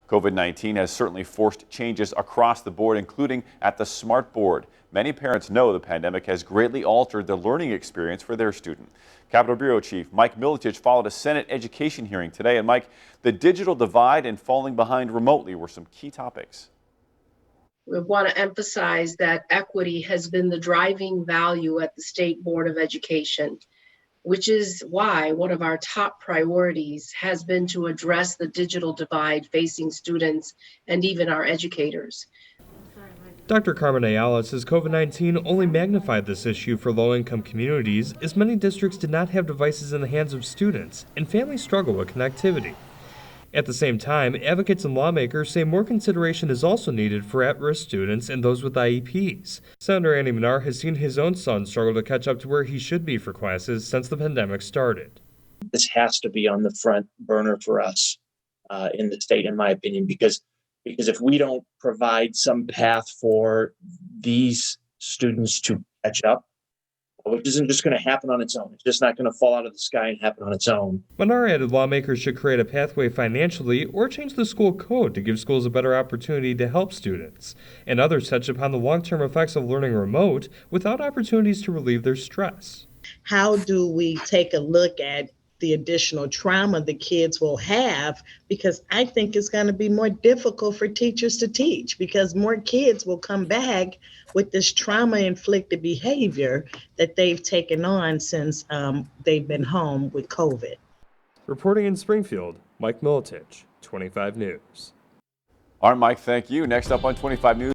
COVID-19 has certainly forced changes across the board, including at the Smart Board. Many parents know the pandemic has greatly altered the learning experience for their student. Capitol Bureau Chief Mike Militich followed a Senate education hearing today. And Mike, the digital divide and falling behind remotely were some key topics. We want to emphasize that equity has been the driving value at the State Board of Education, which is why one of our top priorities has been to address the digital divide facing students and even our educators. Dr. Carmen Ayala says COVID-19 only magnified this issue for low-income communities, as many districts did not have devices in the hands of students, and families struggle with connectivity. At the same time, advocates and lawmakers say more consideration is also needed for at-risk students and those with IEPs. Senator Andy Manar has seen his own son struggle to catch up to where he should be for classes since the pandemic started. This has to be on the front burner for us in the state, in my opinion, because if we don't provide some path for these students to catch up, which isn't just going to happen on its own. It's just not going to fall out of the sky and happen on its own. Manar added lawmakers should create a pathway financially or change the school code to give schools a better opportunity to help students. And others touched upon the long-term effects of learning remote without opportunities to relieve their stress. How do we take a look at the additional trauma the kids will have? Because I think it's going to be more difficult for teachers to teach, because more kids will come back with this trauma-inflicted behavior that they've taken on since they've been home with COVID. Reporting in Springfield, Mike Militich, 25 News. All right, Mike, thank you. Next up on 25 News.